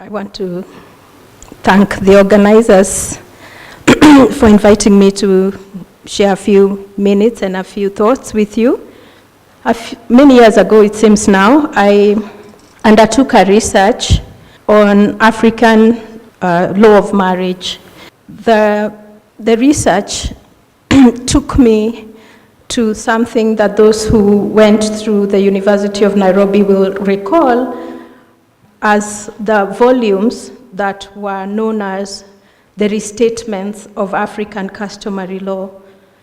I want to thank the organizers for inviting me to share a few minutes and a few thoughts with you. Many years ago, it seems now, I undertook a research on African law of marriage. The research took me to something that those who went through the University of Nairobi will recall as the volumes that were known as the restatements of African customary law.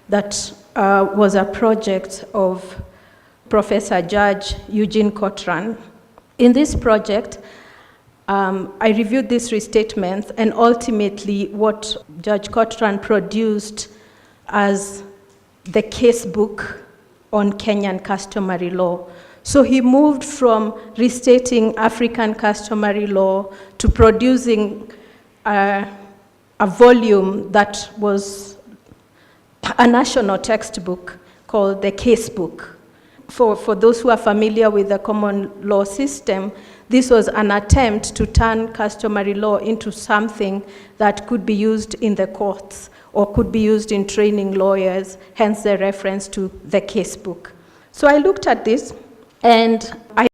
That was a project of Professor Judge Eugene Cochran. In this project, I reviewed these restatements, and ultimately what Judge Cochran produced as the case book on Kenyan customary law. So he moved from restating African customary law to producing a volume that was a national textbook called the case book. For those who are familiar with the common law system, this was an attempt to turn customary law into something that could be used in the courts or could be used in training lawyers, hence the reference to the case book. So I looked at this, and I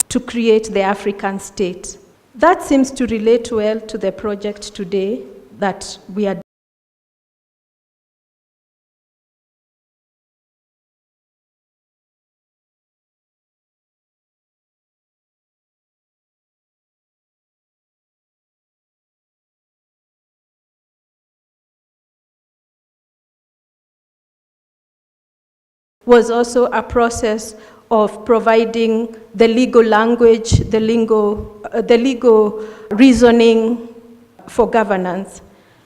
to create the African state. That seems to relate well to the project today that we are was also a process of providing the legal language, the legal reasoning for governance.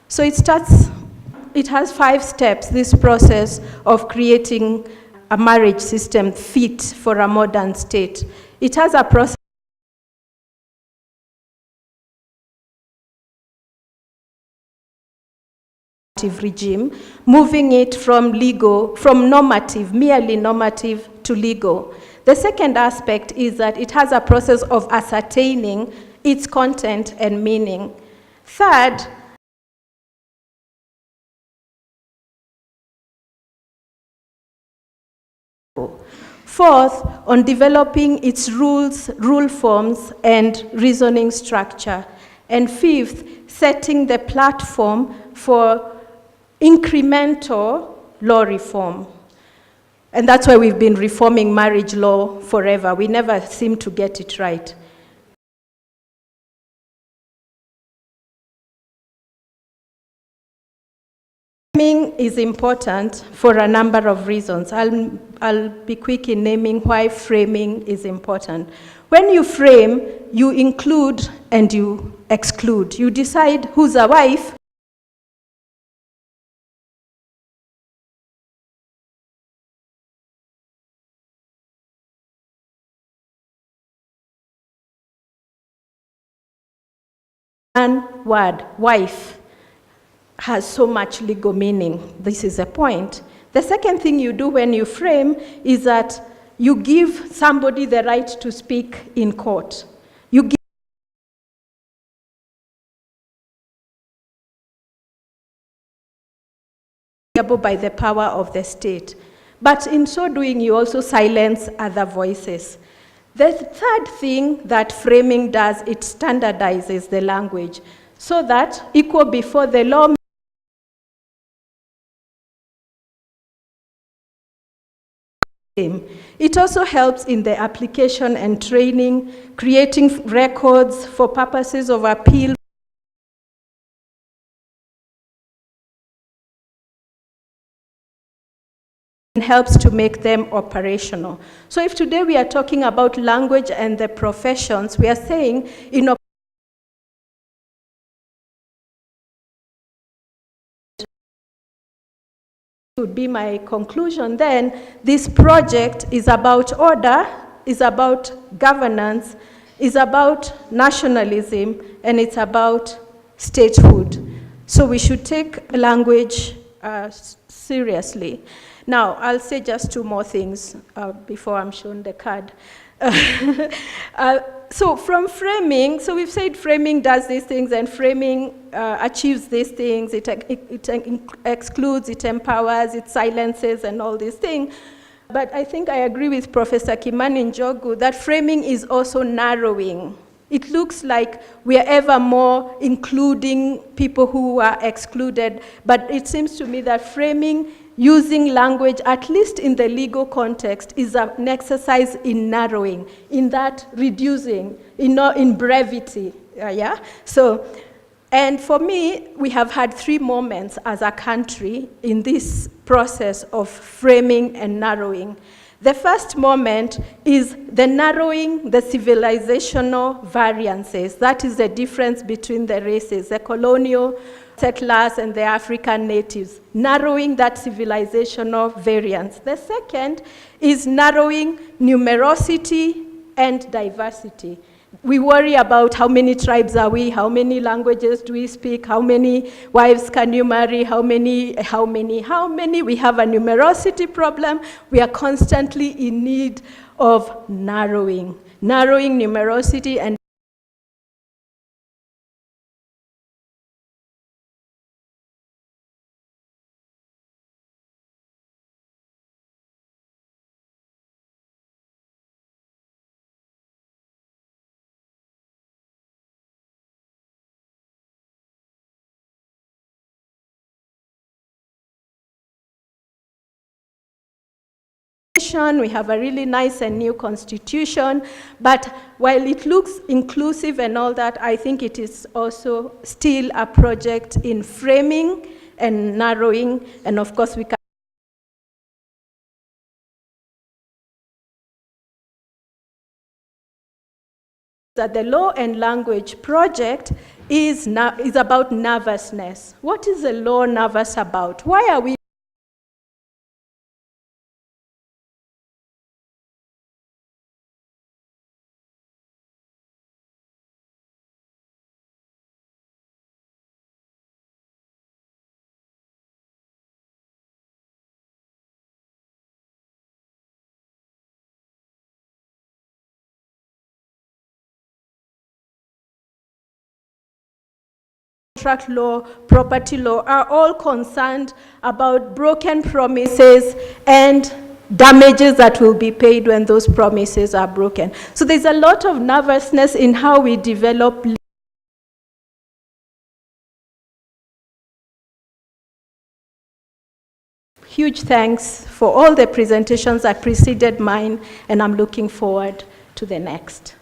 So it has 5 steps, this process of creating a marriage system fit for a modern state. It has a process regime, moving it from normative, merely normative, to legal. The second aspect is that it has a process of ascertaining its content and meaning. Third, fourth, on developing its rules, rule forms, and reasoning structure. And fifth, setting the platform for incremental law reform. And that's why we've been reforming marriage law forever. We never seem to get it right. Framing is important for a number of reasons. I'll be quick in naming why framing is important. When you frame, you include and you exclude. You decide who's a wife, one word, wife, has so much legal meaning. This is a point. The second thing you do when you frame is that you give somebody the right to speak in court. You give by the power of the state. But in so doing, you also silence other voices. The third thing that framing does, it standardizes the language so that equal before the law. It also helps in the application and training, creating records for purposes of appeal, and helps to make them operational. So if today we are talking about language and the professions, we are saying in would be my conclusion then, this project is about order, is about governance, is about nationalism, and it's about statehood. So we should take language seriously. Now, I'll say just two more things before I'm shown the card. So from framing, so we've said framing does these things and framing achieves these things. It excludes, it empowers, it silences and all these things. But I think I agree with Professor Kimani Njogu that framing is also narrowing. It looks like we are ever more including people who are excluded, but it seems to me that framing using language, at least in the legal context, is an exercise in narrowing, in that reducing, in brevity, yeah? So, and for me, we have had three moments as a country in this process of framing and narrowing. The first moment is the narrowing the civilizational variances. That is the difference between the races, the colonial settlers and the African natives, narrowing that civilizational variance. The second is narrowing numerosity and diversity. We worry about how many tribes are we, how many languages do we speak, how many wives can you marry, how many. We have a numerosity problem. We are constantly in need of narrowing numerosity and we have a really nice and new constitution, but while it looks inclusive and all that, I think it is also still a project in framing and narrowing, and of course we can that the Law and Language Project is about nervousness. What is the law nervous about? Why are we contract law, property law, are all concerned about broken promises and damages that will be paid when those promises are broken. So there's a lot of nervousness in how we develop. Huge thanks for all the presentations that preceded mine, and I'm looking forward to the next.